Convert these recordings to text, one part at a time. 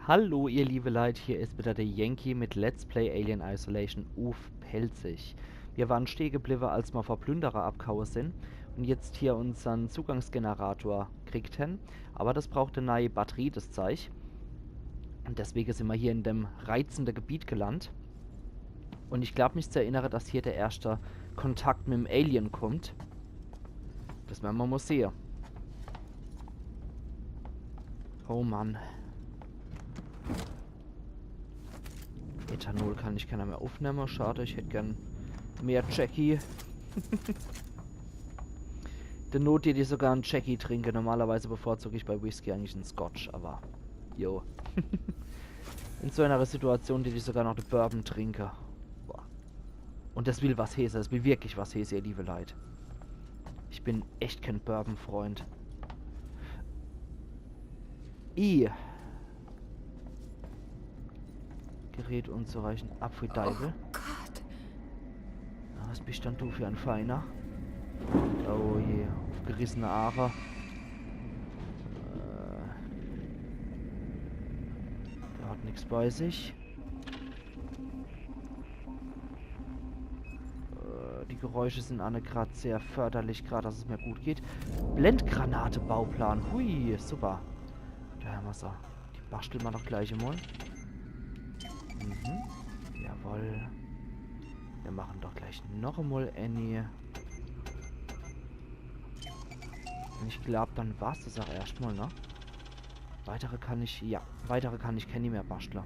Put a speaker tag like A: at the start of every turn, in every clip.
A: Hallo ihr liebe Leute, hier ist wieder der Yankee mit Let's Play Alien Isolation Uf Pelzig. Wir waren stehen geblieben, als wir vor Plünderer abgehauen sind und jetzt hier unseren Zugangsgenerator kriegten, aber das braucht eine neue Batterie, das Zeug. Und deswegen sind wir hier in dem reizenden Gebiet gelandet. Und ich glaube mich zu erinnern, dass hier der erste Kontakt mit dem Alien kommt. Das werden wir mal sehen. Oh Mann. Ethanol kann ich keiner mehr aufnehmen. Schade, ich hätte gern mehr Jackie. Der Not hätte ich sogar einen Jackie trinke. Normalerweise bevorzuge ich bei Whisky eigentlich einen Scotch, aber jo. In so einer Situation, die ich sogar noch den Bourbon trinke. Boah. Und das will was Häse, das will wirklich was Häse, ihr liebe Leute. Ich bin echt kein Bourbon-Freund. Gerät unzureichend. Apfeldeibel.
B: Oh Gott.
A: Was bist dann du für ein Feiner? Oh je, aufgerissene Aare. Der hat nichts bei sich. Die Geräusche sind alle gerade sehr förderlich, gerade dass es mir gut geht. Blendgranate Bauplan. Hui, super. Da haben wir sie. Die basteln wir doch gleich einmal. Jawohl. Wir machen doch gleich noch einmal eine. Und ich glaube, dann war es das auch erstmal, ne? Weitere kann ich keine mehr basteln.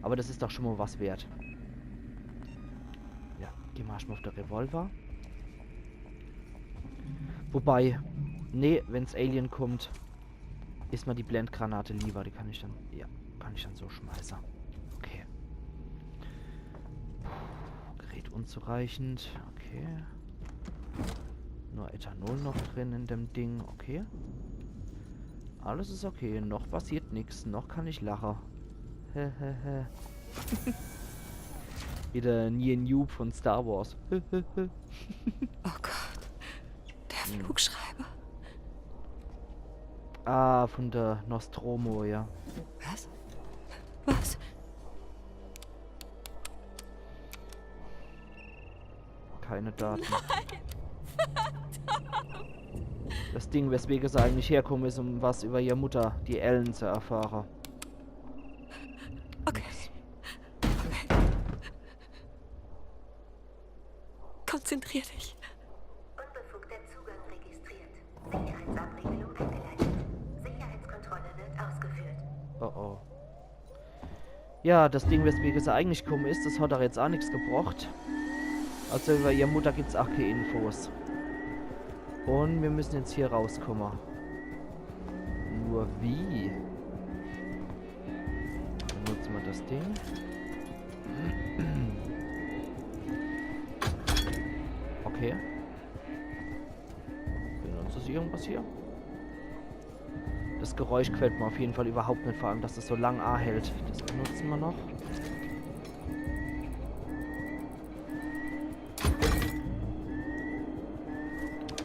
A: Aber das ist doch schon mal was wert. Ja, gehen wir erstmal auf der Revolver. Wobei, nee, wenn's Alien kommt, ist mir die Blendgranate lieber. Die kann ich dann, ja, kann ich dann so schmeißen. Okay. Gerät unzureichend. Okay. Nur Ethanol noch drin in dem Ding. Okay. Alles ist okay. Noch passiert nichts. Noch kann ich lachen. Hehehe. Wieder nie ein Noob von Star Wars.
B: Oh Gott. Der Flugschreiber.
A: Ah, von der Nostromo, ja.
B: Was? Was?
A: Keine Daten. Das Ding, weswegen sie eigentlich herkommen, ist, um was über ihre Mutter, die Ellen, zu erfahren.
B: Okay. Konzentrier dich.
C: Unbefugter Zugang registriert. Sicherheitsabriegelung eingeleitet. Sicherheitskontrolle wird ausgeführt.
A: Oh oh. Ja, das Ding, weswegen sie eigentlich kommen ist, das hat doch jetzt auch nichts gebracht. Also über ihre Mutter gibt es auch keine Infos. Und wir müssen jetzt hier rauskommen. Nur wie? Dann nutzen wir das Ding. Okay. Benutzt es irgendwas hier? Das Geräusch gefällt mir auf jeden Fall überhaupt nicht, vor allem, dass es so lang hält. Das benutzen wir noch.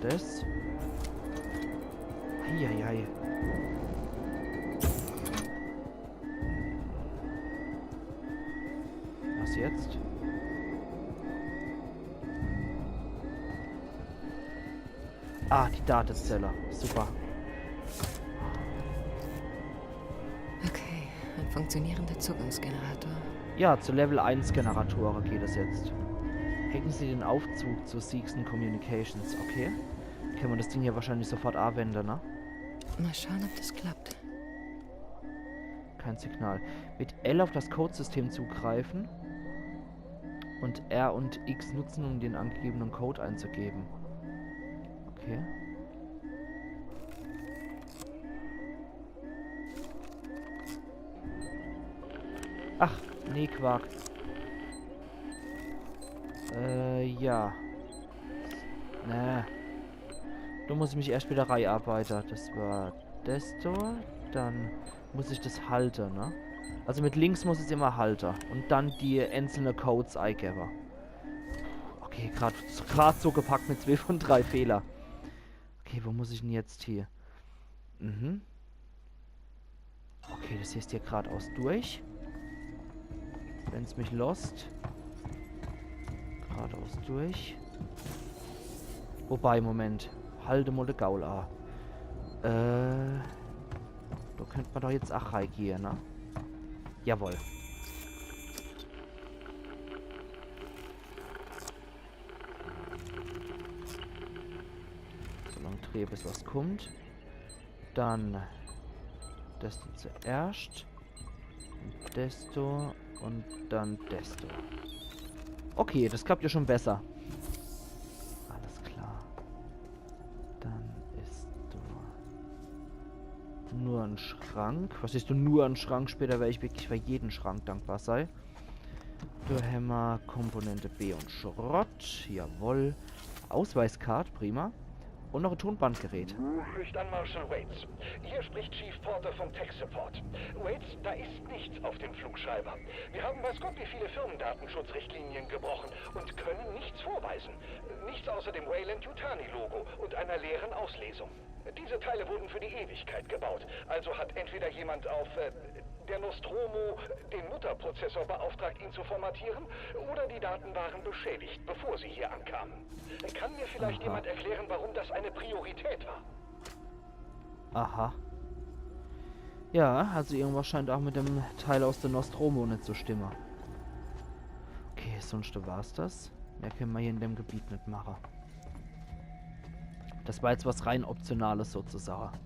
A: Das. Eieiei. Was jetzt? Ah, die Datenzelle. Super.
B: Okay, ein funktionierender Zugangsgenerator.
A: Ja, zu Level 1 Generatoren geht es jetzt. Hacken Sie den Aufzug zu Seegson Communications, okay? Können wir das Ding hier wahrscheinlich sofort anwenden, ne?
B: Mal schauen, ob das klappt.
A: Kein Signal. Mit L auf das Codesystem zugreifen und R und X nutzen, um den angegebenen Code einzugeben. Okay. Ach, nee, Quark. Ja. Nee. Da muss ich mich erst wieder reinarbeiten. Das war das da. Dann muss ich das halten, ne? Also mit links muss ich es immer halten. Und dann die einzelnen Codes eingeben. Okay, gerade so gepackt mit 2 von 3 Fehler. Okay, wo muss ich denn jetzt hier? Mhm. Okay, das hier ist hier geradeaus durch. Wenn's mich lost. Geradeaus durch. Wobei, Moment. Halde mal de Gaul an. Da könnte man doch jetzt auch reingehen, ne? Jawohl. So lange drehe, bis was kommt. Dann desto zuerst. Und desto. Und dann desto. Okay, das klappt ja schon besser. Alles klar. Dann ist du nur ein Schrank. Was ist du nur ein Schrank? Später werde ich wirklich für jeden Schrank dankbar sein. Du Hämmer, Komponente B und Schrott. Jawohl. Ausweiskarte, prima. Und noch ein Tonbandgerät.
D: Spricht an Marshal Waits. Hier spricht Chief Porter vom Tech Support. Waits, da ist nichts auf dem Flugschreiber. Wir haben weiß Gott wie viele Firmendatenschutzrichtlinien gebrochen und können nichts vorweisen. Nichts außer dem Weyland-Yutani-Logo und einer leeren Auslesung. Diese Teile wurden für die Ewigkeit gebaut. Also hat entweder jemand auf der Nostromo den Mutterprozessor beauftragt, ihn zu formatieren, oder die Daten waren beschädigt, bevor sie hier ankamen. Kann mir vielleicht jemand erklären, warum das eine Priorität war?
A: Aha. Ja, also irgendwas scheint auch mit dem Teil aus der Nostromo nicht zu stimmen. Okay, sonst war's das. Mehr können wir hier in dem Gebiet nicht machen. Das war jetzt was rein Optionales sozusagen.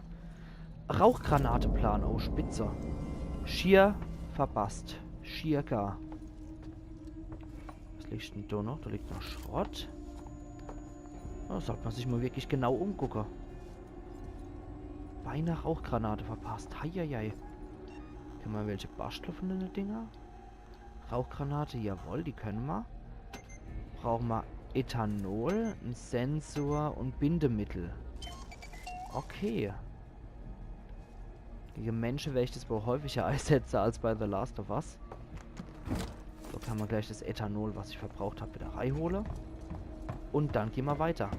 A: Rauchgranateplan, oh Spitze. Schier verpasst. Schier gar. Was liegt denn da noch? Da liegt noch Schrott. Da sollte man sich mal wirklich genau umgucken. Beinahe Rauchgranate verpasst. Heieiei. Können wir welche basteln von den Dinger? Rauchgranate, jawohl, die können wir. Brauchen wir Ethanol, einen Sensor und Bindemittel. Okay. Gegen Menschen werde ich das wohl häufiger einsetzen als bei The Last of Us. So kann man gleich das Ethanol, was ich verbraucht habe, wieder reinholen. Und dann gehen wir weiter.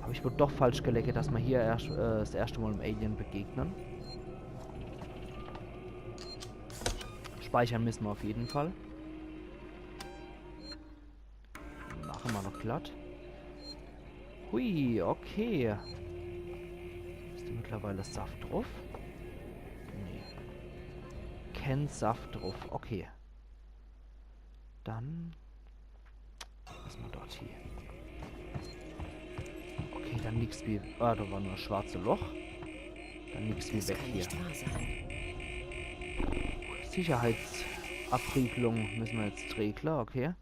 A: Habe ich wohl doch falsch geleckt, dass wir hier erst, das erste Mal im Alien begegnen. Speichern müssen wir auf jeden Fall. Machen wir noch glatt. Hui, okay. Ist da mittlerweile Saft drauf? Nee. Kein Saft drauf. Okay. Dann lassen wir dort hier. Okay, dann nix wie... Ah, da war nur ein schwarzes Loch. Dann nix wie weg hier. Sicherheitsabriegelung müssen wir jetzt regeln, okay.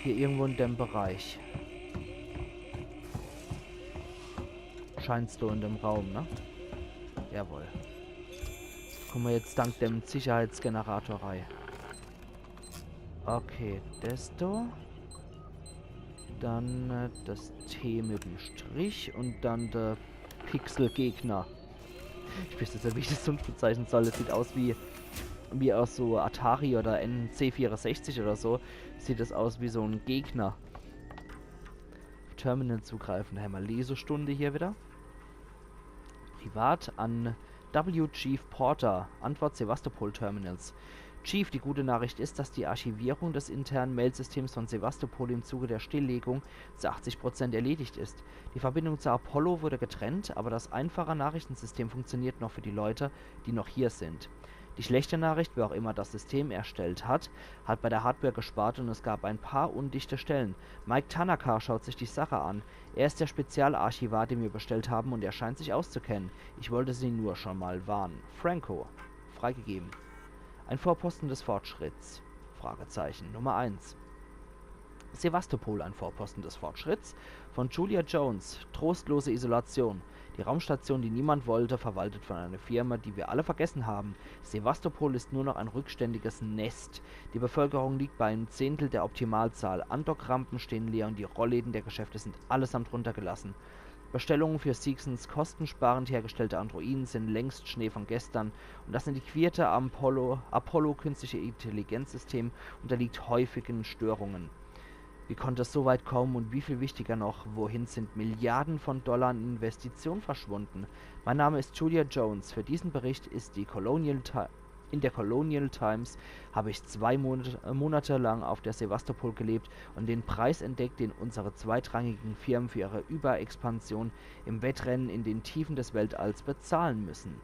A: Hier irgendwo in dem Bereich. Scheinst du in dem Raum, ne? Jawohl. Kommen wir jetzt dank dem Sicherheitsgenerator rein. Okay, desto. Dann das T mit dem Strich und dann der Pixelgegner. Ich weiß nicht, wie ich das sonst bezeichnen soll. Das sieht aus wie aus so Atari oder NC64 oder so. Sieht das aus wie so ein Gegner. Terminal zugreifen. Da haben wir Lesestunde hier wieder. Privat an W. Chief Porter. Antwort Sevastopol Terminals. Chief, die gute Nachricht ist, dass die Archivierung des internen Mailsystems von Sevastopol im Zuge der Stilllegung zu 80% erledigt ist. Die Verbindung zu Apollo wurde getrennt, aber das einfache Nachrichtensystem funktioniert noch für die Leute, die noch hier sind. Die schlechte Nachricht, wer auch immer das System erstellt hat, hat bei der Hardware gespart und es gab ein paar undichte Stellen. Mike Tanaka schaut sich die Sache an. Er ist der Spezialarchivar, den wir bestellt haben, und er scheint sich auszukennen. Ich wollte Sie nur schon mal warnen. Franco. Freigegeben. Ein Vorposten des Fortschritts. Fragezeichen. Nummer 1. Sevastopol, ein Vorposten des Fortschritts. Von Julia Jones. Trostlose Isolation. Die Raumstation, die niemand wollte, verwaltet von einer Firma, die wir alle vergessen haben. Sevastopol ist nur noch ein rückständiges Nest. Die Bevölkerung liegt bei einem Zehntel der Optimalzahl. Andockrampen stehen leer und die Rollläden der Geschäfte sind allesamt runtergelassen. Bestellungen für Seegsons kostensparend hergestellte Androiden sind längst Schnee von gestern und das integrierte Apollo künstliche Intelligenzsystem unterliegt häufigen Störungen. Wie konnte es so weit kommen und wie viel wichtiger noch, wohin sind Milliarden von Dollar in Investitionen verschwunden? Mein Name ist Julia Jones. Für diesen Bericht ist in der Colonial Times habe ich 2 Monate lang auf der Sevastopol gelebt und den Preis entdeckt, den unsere zweitrangigen Firmen für ihre Überexpansion im Wettrennen in den Tiefen des Weltalls bezahlen müssen.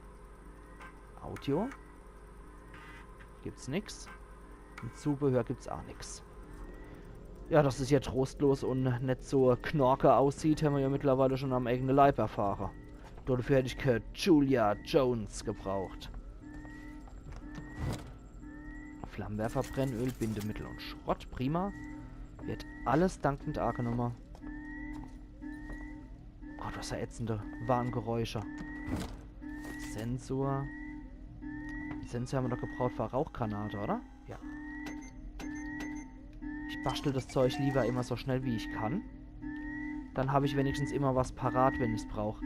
A: Audio? Gibt's nix. Und Zubehör gibt's auch nix. Ja, dass es hier trostlos und nicht so knorke aussieht, haben wir ja mittlerweile schon am eigenen Leib erfahren. Dafür hätte ich keine Julia Jones gebraucht. Flammenwerfer, Brennöl, Bindemittel und Schrott. Prima. Wird alles dankend angenommen. Gott, was für ätzende Warngeräusche. Sensor. Den Sensor haben wir doch gebraucht für Rauchgranate, oder? Ja. Ich bastel das Zeug lieber immer so schnell wie ich kann. Dann habe ich wenigstens immer was parat, wenn ich es brauche.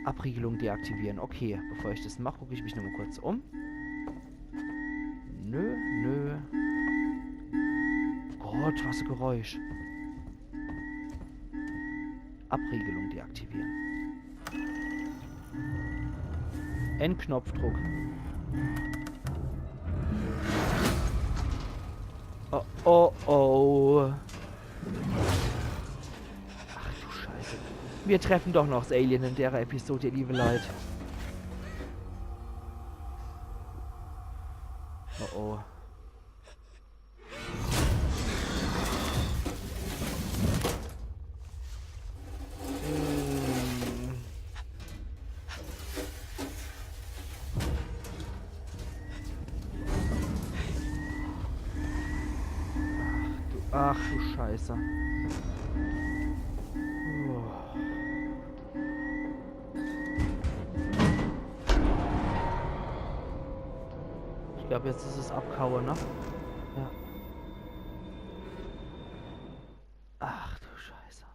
A: Abriegelung deaktivieren. Okay, bevor ich das mache, gucke ich mich nochmal kurz um. Nö, nö. Gott, was ein Geräusch. Abriegelung deaktivieren. Endknopfdruck. Oh, oh, oh. Ach du Scheiße. Wir treffen doch noch das Alien in der Episode, ihr liebe Leute. Oh, oh. Ach du Scheiße. Ich glaube, jetzt ist es Abkauen, ne? Ja. Ach du Scheiße.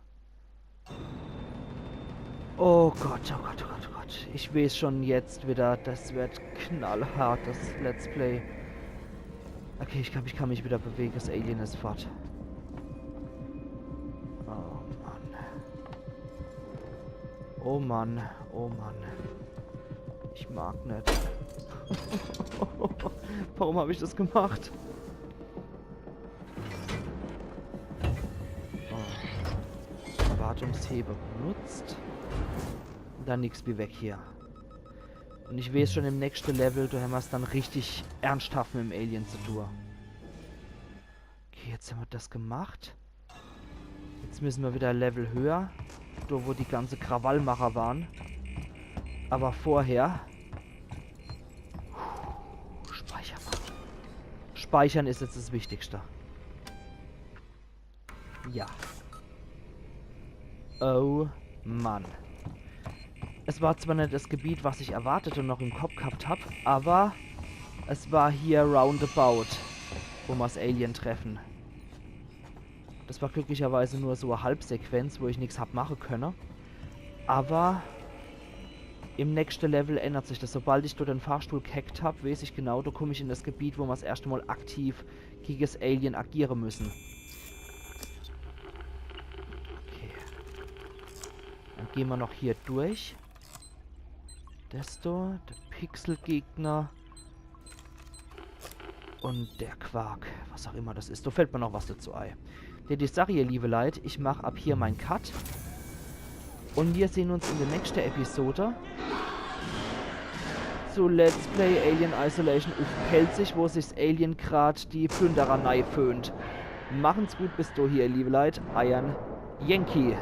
A: Oh Gott, oh Gott, oh Gott, oh Gott. Ich weiß schon jetzt wieder, das wird knallhart, das Let's Play. Okay, ich glaube, ich kann mich wieder bewegen. Das Alien ist fort. Oh Mann. Oh Mann, oh Mann. Ich mag nicht. Warum habe ich das gemacht? Oh. Wartungshebe benutzt. Und dann nichts wie weg hier. Und ich weiß schon im nächsten Level, da haben wir es dann richtig ernsthaft mit dem Alien zu tun. Okay, jetzt haben wir das gemacht. Jetzt müssen wir wieder ein Level höher. Da wo die ganze Krawallmacher waren. Aber vorher... Speichern. Speichern ist jetzt das Wichtigste. Ja. Oh Mann. Es war zwar nicht das Gebiet, was ich erwartet und noch im Kopf gehabt habe, aber es war hier roundabout, wo wir das Alien treffen. Das war glücklicherweise nur so eine Halbsequenz, wo ich nichts hab machen können. Aber im nächsten Level ändert sich das. Sobald ich dort den Fahrstuhl gehackt habe, weiß ich genau, da komme ich in das Gebiet, wo wir das erste Mal aktiv gegen das Alien agieren müssen. Okay. Dann gehen wir noch hier durch. Das da, der Pixelgegner und der Quark, was auch immer das ist. Da fällt mir noch was dazu ein. Die Sache hier, liebe Leute, ich mache ab hier meinen Cut und wir sehen uns in der nächsten Episode zu Let's Play Alien Isolation auf Pelzig, wo sich das Alien gerade die Plünderer föhnt. Machen's gut bis du hier, liebe Leute. Iron Yankee.